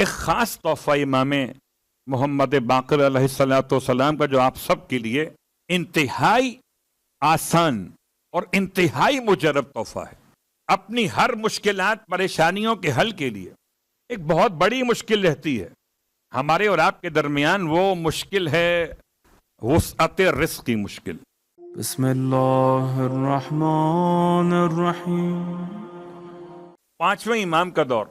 ایک خاص تحفہ امام محمد باقر علیہ الصلوۃ والسلام کا جو آپ سب کے لیے انتہائی آسان اور انتہائی مجرب تحفہ ہے. اپنی ہر مشکلات پریشانیوں کے حل کے لیے ایک بہت بڑی مشکل رہتی ہے ہمارے اور آپ کے درمیان. وہ مشکل ہے وسعت رزق کی مشکل. بسم اللہ الرحمن الرحیم. پانچویں امام کا دور.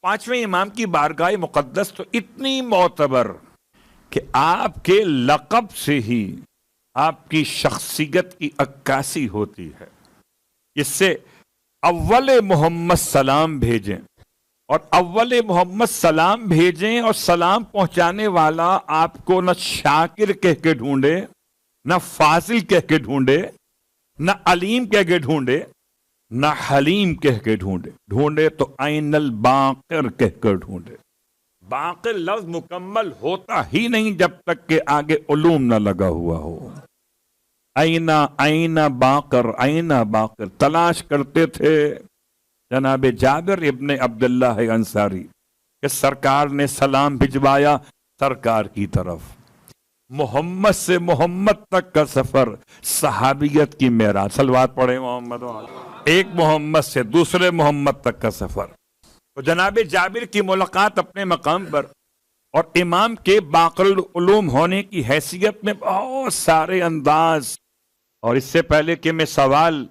پانچویں امام کی بارگاہ مقدس تو اتنی معتبر کہ آپ کے لقب سے ہی آپ کی شخصیت کی عکاسی ہوتی ہے. اس سے اول محمد سلام بھیجیں اور اول محمد سلام بھیجیں اور سلام پہنچانے والا آپ کو نہ شاکر کہہ کے ڈھونڈے، نہ فاضل کہہ کے ڈھونڈے، نہ علیم کہہ کے ڈھونڈے، نہ حلیم کہہ کے ڈھونڈے تو عین الباقر کہہ کر ڈھونڈے. باقر لفظ مکمل ہوتا ہی نہیں جب تک کہ آگے علوم نہ لگا ہوا ہو. آئینہ باقر، آئینہ باقر تلاش کرتے تھے جناب جابر ابن عبداللہ انصاری کہ سرکار نے سلام بھجوایا سرکار کی طرف. محمد سے محمد تک کا سفر صحابیت کی معراج. صلوات پڑھے محمد. ایک محمد سے دوسرے محمد تک کا سفر. تو جناب جابر کی ملاقات اپنے مقام پر اور امام کے باقر العلوم ہونے کی حیثیت میں بہت سارے انداز. اور اس سے پہلے کہ میں سوال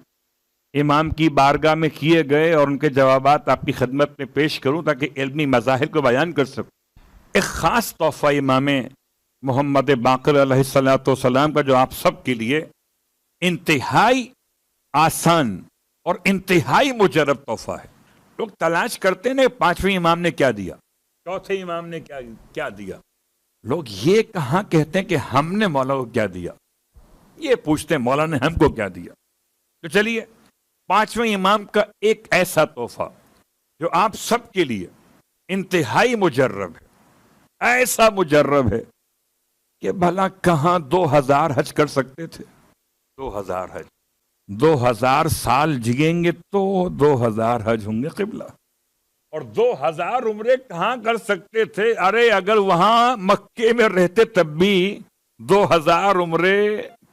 امام کی بارگاہ میں کیے گئے اور ان کے جوابات آپ کی خدمت میں پیش کروں تاکہ علمی مظاہر کو بیان کر سکوں، ایک خاص تحفہ امام محمد باقر علیہ الصلوۃ والسلام کا جو آپ سب کے لیے انتہائی آسان اور انتہائی مجرب تحفہ ہے. لوگ تلاش کرتے ہیں پانچویں امام نے کیا دیا، چوتھے امام نے کیا دیا. لوگ یہ کہاں کہتے ہیں کہ ہم نے مولا کو کیا دیا، یہ پوچھتے ہیں مولا نے ہم کو کیا دیا. تو چلیے پانچویں امام کا ایک ایسا تحفہ جو آپ سب کے لیے انتہائی مجرب ہے، ایسا مجرب ہے کہ بھلا کہاں 2000 حج کر سکتے تھے. 2000 حج 2000 سال جیئیں گے تو 2000 حج ہوں گے قبلہ. اور 2000 عمرے کہاں کر سکتے تھے؟ ارے اگر وہاں مکے میں رہتے تب بھی 2000 عمرے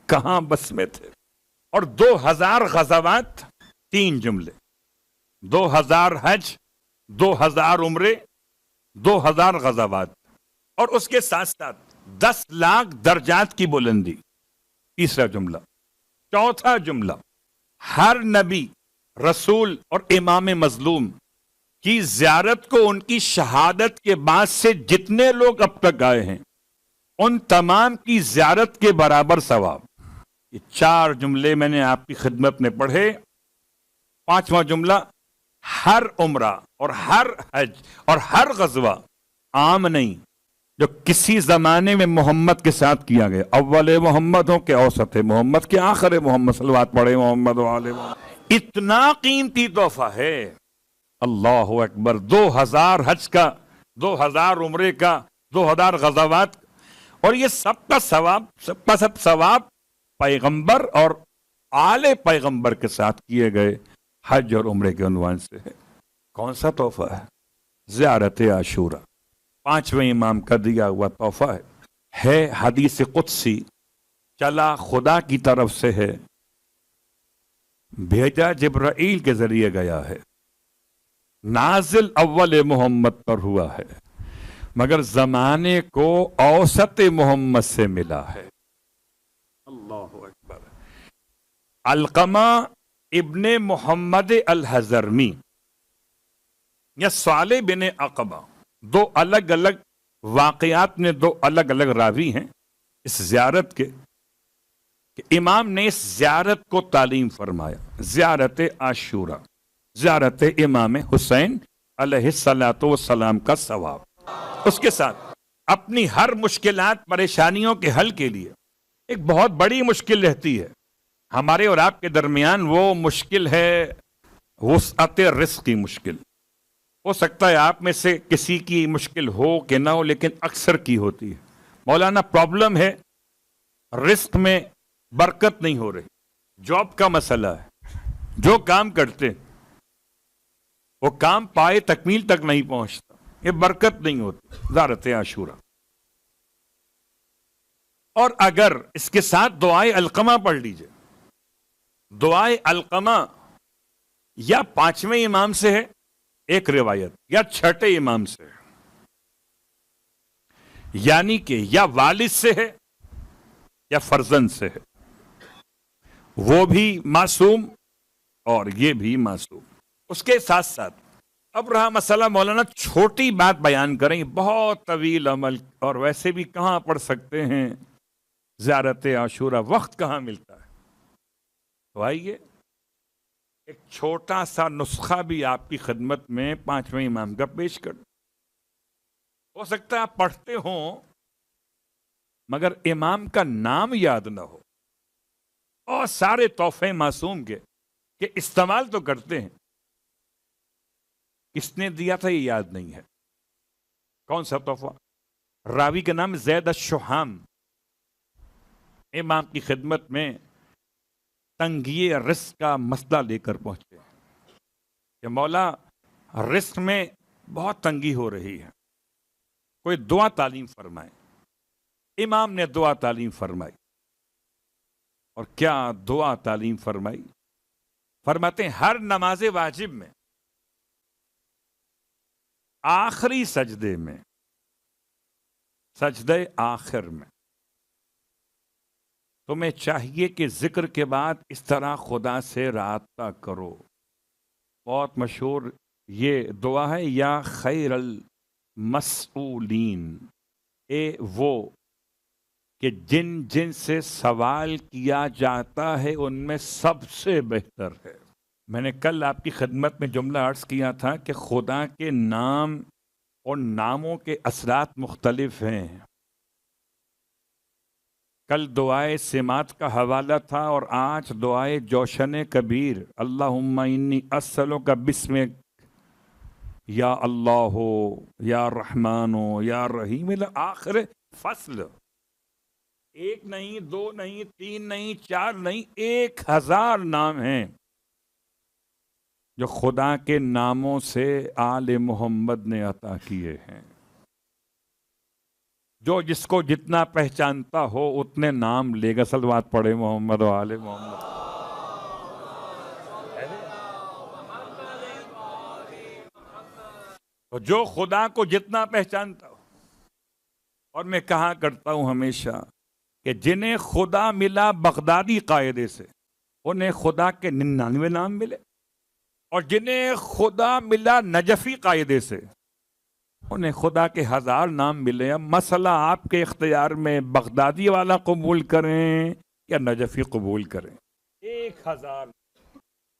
کہاں بس میں تھے. اور 2000 غزوات، 3 جملے، 2000 حج، 2000 عمرے، 2000 غزوات، اور اس کے ساتھ ساتھ 10 لاکھ درجات کی بلندی. تیسرا جملہ. چوتھا جملہ، ہر نبی، رسول اور امام مظلوم کی زیارت کو ان کی شہادت کے بعد سے جتنے لوگ اب تک آئے ہیں ان تمام کی زیارت کے برابر ثواب. یہ 4 جملے میں نے آپ کی خدمت میں پڑھے. پانچواں جملہ، ہر عمرہ اور ہر حج اور ہر غزوہ عام نہیں جو کسی زمانے میں محمد کے ساتھ کیا گیا. اول محمد ہو کہ اوسط محمد کے آخر محمد. صلوات پڑھے محمد وآلہ محمد. اتنا قیمتی تحفہ ہے. اللہ اکبر. 2000 حج کا، 2000 عمرے کا، 2000 غزوات، اور یہ سب کا ثواب، سب کا سب ثواب پیغمبر اور آل پیغمبر کے ساتھ کیے گئے حج اور عمرے کے عنوان سے ہے. کون سا تحفہ ہے؟ زیارت عاشورہ. پانچویں امام کا دیا ہوا تحفہ ہے حدیث قدسی، چلا خدا کی طرف سے ہے، بھیجا جبرائیل کے ذریعے گیا ہے، نازل اول محمد پر ہوا ہے، مگر زمانے کو اوسط محمد سے ملا ہے. اللہ اکبر. علقمہ ابن محمد الحضرمی یا صالح بن عقبہ، 2 الگ الگ واقعات میں 2 الگ الگ راوی ہیں اس زیارت کے، کہ امام نے اس زیارت کو تعلیم فرمایا. زیارت عاشورہ، زیارت امام حسین علیہ الصلوۃ والسلام کا ثواب. اس کے ساتھ اپنی ہر مشکلات پریشانیوں کے حل کے لیے ایک بہت بڑی مشکل رہتی ہے ہمارے اور آپ کے درمیان. وہ مشکل ہے وسعت رزق کی مشکل. ہو سکتا ہے آپ میں سے کسی کی مشکل ہو کہ نہ ہو، لیکن اکثر کی ہوتی ہے. مولانا پرابلم ہے رزق میں برکت نہیں ہو رہی، جاب کا مسئلہ ہے. جو کام کرتے وہ کام پائے تکمیل تک نہیں پہنچتا. یہ برکت نہیں ہوتی زیارت عاشورہ۔ اور اگر اس کے ساتھ دعائے علقمہ پڑھ لیجئے، دعائے علقمہ یا 5ویں امام سے ہے ایک روایت، یا 6ٹھے امام سے ہے، یعنی کہ یا والد سے ہے یا فرزند سے ہے، وہ بھی معصوم اور یہ بھی معصوم۔ اس کے ساتھ ساتھ اب رہا مسئلہ مولانا چھوٹی بات بیان کریں، بہت طویل عمل، اور ویسے بھی کہاں پڑھ سکتے ہیں زیارت عاشورہ، وقت کہاں ملتا ہے؟ تو آئیے ایک چھوٹا سا نسخہ بھی آپ کی خدمت میں 5ویں امام کا پیش کر۔ ہو سکتا ہے آپ پڑھتے ہوں مگر امام کا نام یاد نہ ہو، اور سارے تحفے معصوم کے کہ استعمال تو کرتے ہیں، کس نے دیا تھا یہ یاد نہیں ہے۔ کون سا تحفہ؟ راوی کا نام زید الشہام، امام کی خدمت میں تنگی رزق کا مسئلہ لے کر پہنچے کہ مولا رزق میں بہت تنگی ہو رہی ہے، کوئی دعا تعلیم فرمائے۔ امام نے دعا تعلیم فرمائی، اور کیا دعا تعلیم فرمائی؟ فرماتے ہیں ہر نماز واجب میں آخری سجدے میں، سجدے آخر میں تمہیں چاہیے کہ ذکر کے بعد اس طرح خدا سے رابطہ کرو۔ بہت مشہور یہ دعا ہے، یا خیر المسئولین، اے وہ کہ جن جن سے سوال کیا جاتا ہے ان میں سب سے بہتر ہے۔ میں نے کل آپ کی خدمت میں جملہ عرض کیا تھا کہ خدا کے نام اور ناموں کے اثرات مختلف ہیں۔ کل دعائے سمات کا حوالہ تھا، اور آج دعائے جوشن کبیر، اللہم انی اسألک بسمک یا اللہ یا رحمان یا رحیم، آخر فصل۔ ایک نہیں، دو نہیں، تین نہیں، چار نہیں، 1000 نام ہیں جو خدا کے ناموں سے آل محمد نے عطا کیے ہیں۔ جو جس کو جتنا پہچانتا ہو اتنے نام لے گا۔ صلوات پڑھے محمد و آل محمد۔ تو جو خدا کو جتنا پہچانتا ہو، اور میں کہا کرتا ہوں ہمیشہ کہ جنہیں خدا ملا بغدادی قاعدے سے انہیں خدا کے 99 نام ملے، اور جنہیں خدا ملا نجفی قاعدے سے انہیں خدا کے 1000 نام ملے۔ اب مسئلہ آپ کے اختیار میں، بغدادی والا قبول کریں یا نجفی قبول کریں۔ 1000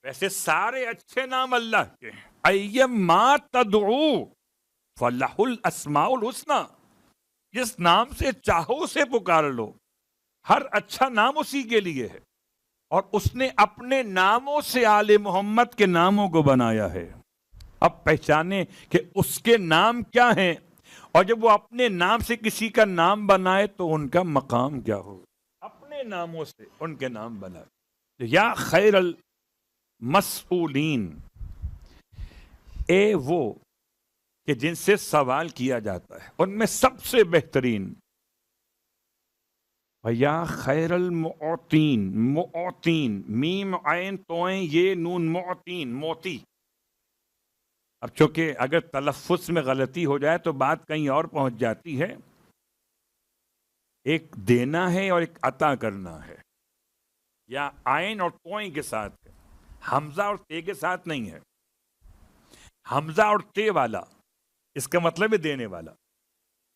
ویسے سارے اچھے نام اللہ کے ہیں۔ ایما تدعو فلہ الاسماء الحسنی، جس نام سے چاہو اسے پکار لو، ہر اچھا نام اسی کے لیے ہے، اور اس نے اپنے ناموں سے آل محمد کے ناموں کو بنایا ہے۔ اب پہچانے کہ اس کے نام کیا ہیں، اور جب وہ اپنے نام سے کسی کا نام بنائے تو ان کا مقام کیا ہو۔ اپنے ناموں سے ان کے نام بنائے۔ یا خیر المسئولین، اے وہ کہ جن سے سوال کیا جاتا ہے ان میں سب سے بہترین۔ یا خیر المعطین، معطین، میم عین توئیں یہ نون، معطین، موتی۔ اب چونکہ اگر تلفظ میں غلطی ہو جائے تو بات کہیں اور پہنچ جاتی ہے۔ ایک دینا ہے اور ایک عطا کرنا ہے، یا عین اور توئیں کے ساتھ ہے، حمزہ اور تے کے ساتھ نہیں ہے۔ حمزہ اور تے والا اس کا مطلب ہے دینے والا،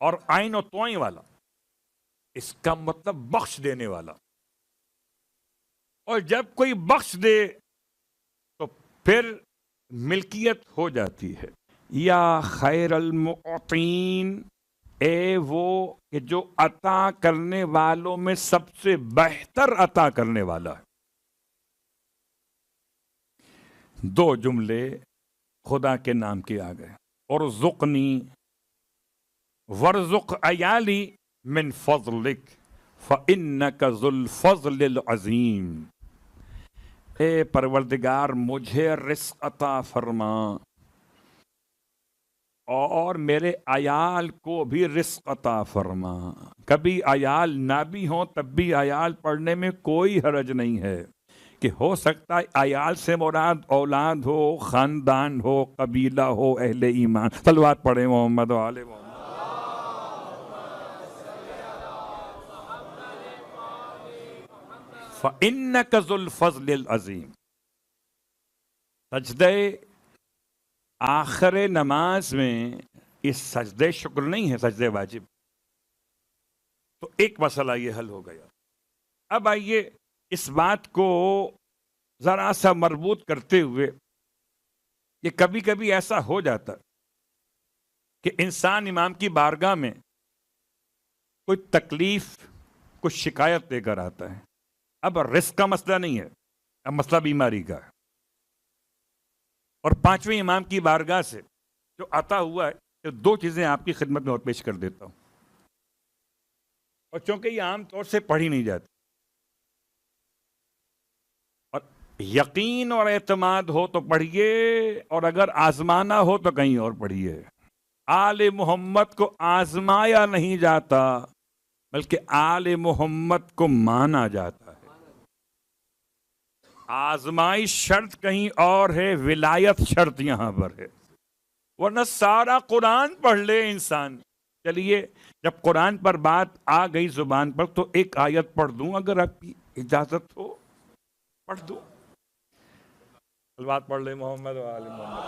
اور عین اور توئیں والا اس کا مطلب بخش دینے والا۔ اور جب کوئی بخش دے تو پھر ملکیت ہو جاتی ہے۔ یا خیر المعطین، اے وہ کہ جو عطا کرنے والوں میں سب سے بہتر عطا کرنے والا ہے۔ 2 جملے خدا کے نام کے آ گئے، ارزقنی ورزق عیالی من فضلک فإنک ذو الفضل العظیم، اے پروردگار مجھے رزق عطا فرما اور میرے عیال کو بھی رزق عطا فرما. کبھی عیال نہ بھی ہوں تب بھی عیال پڑھنے میں کوئی حرج نہیں ہے کہ ہو سکتا ہے عیال سے مراد اولاد ہو، خاندان ہو، قبیلہ ہو، اہل ایمان. صلوات پڑھیں محمد و آل محمد. فَإِنَّكَ ذُو الْفَضْلِ الْعَظِيمِ. سجدے آخر نماز میں اس سجدے شکر نہیں ہے، سجدے واجب. تو ایک مسئلہ یہ حل ہو گیا. اب آئیے اس بات کو ذرا سا مربوط کرتے ہوئے کہ کبھی کبھی ایسا ہو جاتا کہ انسان امام کی بارگاہ میں کوئی تکلیف، کوئی شکایت لے کر آتا ہے. اب رزق کا مسئلہ نہیں ہے، اب مسئلہ بیماری کا ہے. اور پانچویں امام کی بارگاہ سے جو آتا ہوا ہے کہ دو چیزیں آپ کی خدمت میں اور پیش کر دیتا ہوں. اور چونکہ یہ عام طور سے پڑھی نہیں جاتی، اور یقین اور اعتماد ہو تو پڑھیے، اور اگر آزمانا ہو تو کہیں اور پڑھیے. آل محمد کو آزمایا نہیں جاتا بلکہ آل محمد کو مانا جاتا ہے. آزمائی شرط کہیں اور ہے، ولایت شرط یہاں پر ہے. ورنہ سارا قرآن پڑھ لے انسان. چلیے جب قرآن پر بات آ گئی زبان پر تو ایک آیت پڑھ دوں، اگر آپ کی اجازت ہو پڑھ دوں. صلوات پڑھ لے محمد و آل محمد.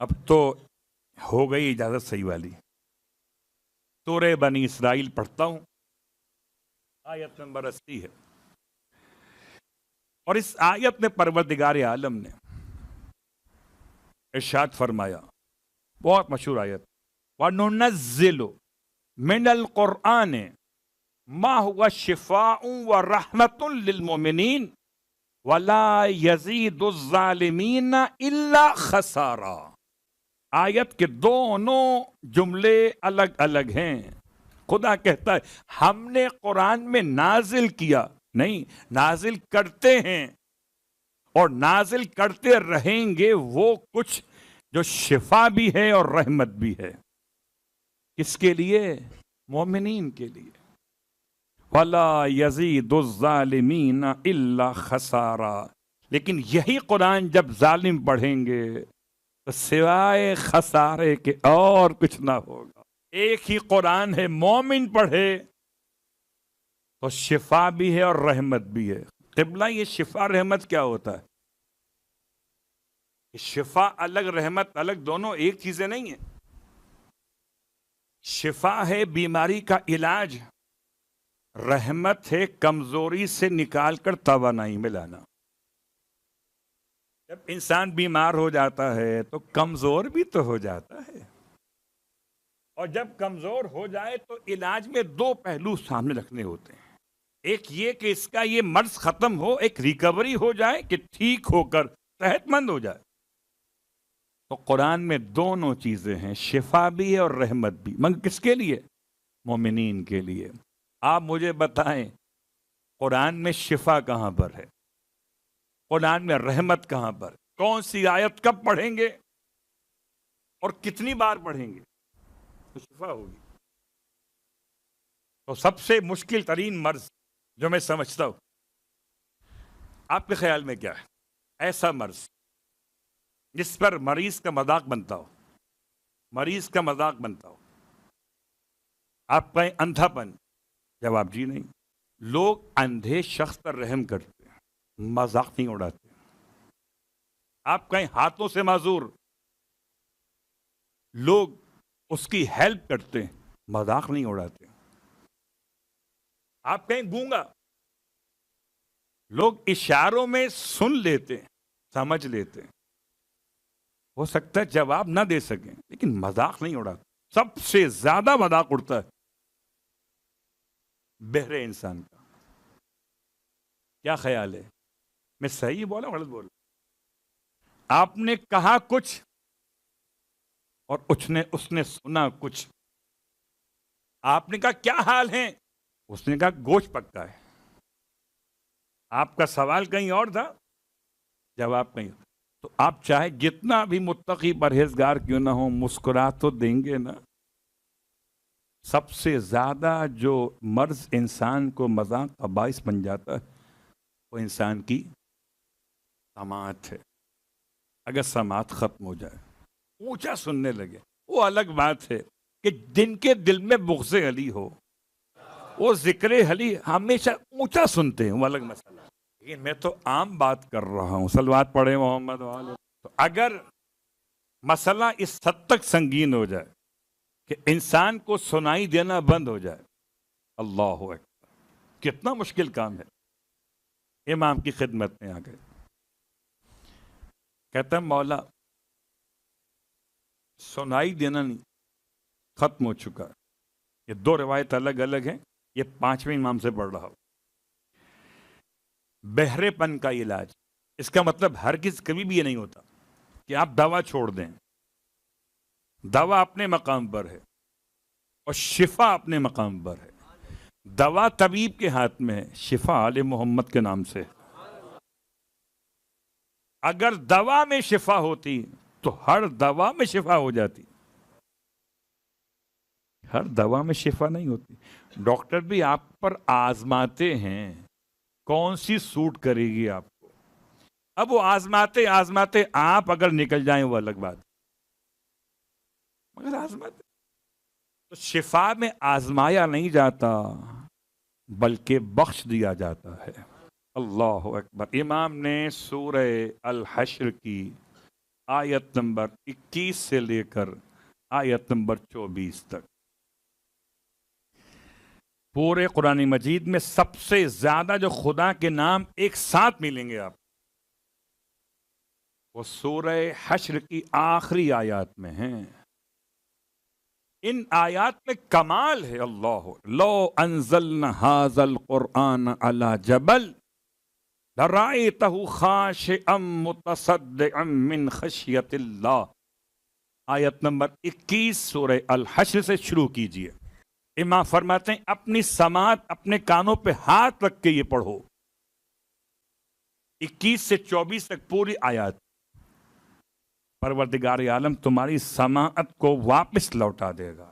اب تو ہو گئی اجازت صحیح والی. سورہ بنی اسرائیل پڑھتا ہوں، آیت نمبر 80 ہے. اور اس آیت میں پروردگار عالم نے ارشاد فرمایا، بہت مشہور آیت، وَنُنَزِّلُ مِنَ الْقُرْآنِ مَا هُوَ شِفَاءٌ وَرَحْمَةٌ لِّلْمُؤْمِنِينَ وَلَا يَزِيدُ الظَّالِمِينَ إِلَّا خَسَارًا. آیت کے دونوں جملے الگ الگ ہیں. خدا کہتا ہے ہم نے قرآن میں نازل کیا نہیں، نازل کرتے ہیں اور نازل کرتے رہیں گے وہ کچھ جو شفا بھی ہے اور رحمت بھی ہے. کس کے لیے؟ مومنین کے لیے. وَلَا يَزِيدُ الظَّالِمِينَ إِلَّا خَسَارًا. لیکن یہی قرآن جب ظالم پڑھیں گے تو سوائے خسارے کے اور کچھ نہ ہوگا. ایک ہی قرآن ہے، مومن پڑھے تو شفا بھی ہے اور رحمت بھی ہے. قبلہ یہ شفا رحمت کیا ہوتا ہے؟ شفا الگ، رحمت الگ، دونوں ایک چیزیں نہیں ہیں. شفا ہے بیماری کا علاج، رحمت ہے کمزوری سے نکال کر توانائی میں لانا. جب انسان بیمار ہو جاتا ہے تو کمزور بھی تو ہو جاتا ہے، اور جب کمزور ہو جائے تو علاج میں دو پہلو سامنے رکھنے ہوتے ہیں. ایک یہ کہ اس کا یہ مرض ختم ہو، ایک ریکوری ہو جائے کہ ٹھیک ہو کر صحت مند ہو جائے. تو قرآن میں دونوں چیزیں ہیں، شفا بھی ہے اور رحمت بھی. مگر کس کے لیے؟ مومنین کے لیے. آپ مجھے بتائیں قرآن میں شفا کہاں پر ہے؟ قرآن میں رحمت کہاں پر؟ کون سی آیت کب پڑھیں گے اور کتنی بار پڑھیں گے تو شفا ہوگی؟ تو سب سے مشکل ترین مرض جو میں سمجھتا ہوں، آپ کے خیال میں کیا ہے؟ ایسا مرض جس پر مریض کا مذاق بنتا ہو، مریض کا مذاق بنتا ہو. آپ کہیں اندھا پن، جواب جی نہیں. لوگ اندھے شخص پر رحم کرتے ہیں، مذاق نہیں اڑاتے. آپ کہیں ہاتھوں سے معذور، لوگ اس کی ہیلپ کرتے ہیں، مذاق نہیں اڑاتے. آپ کہیں گونگا، لوگ اشاروں میں سن لیتے ہیں، سمجھ لیتے ہیں. ہو سکتا ہے جواب نہ دے سکیں لیکن مذاق نہیں اڑاتے. سب سے زیادہ مذاق اڑتا ہے بہرے انسان کا. کیا خیال ہے؟ میں صحیح بولا غلط بولا؟ آپ نے کہا کچھ اور اس نے سنا کچھ. آپ نے کہا کیا حال ہے، اس نے کہا گوشت پکا ہے. آپ کا سوال کہیں اور تھا، جواب کہیں تو آپ چاہے جتنا بھی متقی پرہیزگار کیوں نہ ہو مسکرا تو دیں گے نا. سب سے زیادہ جو مرض انسان کو مذاق کا باعث بن جاتا ہے وہ انسان کی سماعت ہے. اگر سماعت ختم ہو جائے اونچا سننے لگے وہ الگ بات ہے کہ جن کے دل میں بغض علی ہو وہ ذکر علی ہمیشہ اونچا سنتے ہیں وہ الگ مسئلہ ہے. لیکن میں تو عام بات کر رہا ہوں. صلوات پڑھے محمد والے. تو اگر مسئلہ اس حد تک سنگین ہو جائے کہ انسان کو سنائی دینا بند ہو جائے, اللہ اکبر, کتنا مشکل کام ہے. امام کی خدمت میں آ گئے, کہتا ہے مولا سنائی دینا نہیں, ختم ہو چکا. یہ دو روایت الگ الگ ہیں, یہ پانچویں امام سے پڑھ رہا ہوں. بہرے پن کا علاج, اس کا مطلب ہرگز کبھی بھی یہ نہیں ہوتا کہ آپ دوا چھوڑ دیں. دوا اپنے مقام پر ہے اور شفا اپنے مقام پر ہے. دوا طبیب کے ہاتھ میں ہے, شفا آل محمد کے نام سے. اگر دوا میں شفا ہوتی تو ہر دوا میں شفا ہو جاتی. ہر دوا میں شفا نہیں ہوتی. ڈاکٹر بھی آپ پر آزماتے ہیں کون سی سوٹ کرے گی آپ کو. اب وہ آزماتے آزماتے آپ اگر نکل جائیں وہ الگ بات, مگر آزماتے. تو شفا میں آزمایا نہیں جاتا بلکہ بخش دیا جاتا ہے. اللہ اکبر. امام نے سورہ الحشر کی آیت نمبر 21 سے لے کر آیت نمبر 24 تک پورے قرآن مجید میں سب سے زیادہ جو خدا کے نام ایک ساتھ ملیں گے آپ, وہ سورہ حشر کی آخری آیات میں ہیں. ان آیات میں کمال ہے. اللہ لو انزلنا ھذا القرآن علی جبل لرأیتہ خاشعا متصدعا من خشیت اللہ. آیت نمبر 21 سورہ الحشر سے شروع کیجئے. امام فرماتے ہیں اپنی سماعت اپنے کانوں پہ ہاتھ رکھ کے یہ پڑھو. 21 سے 24 تک پوری آیات. پروردگار عالم تمہاری سماعت کو واپس لوٹا دے گا.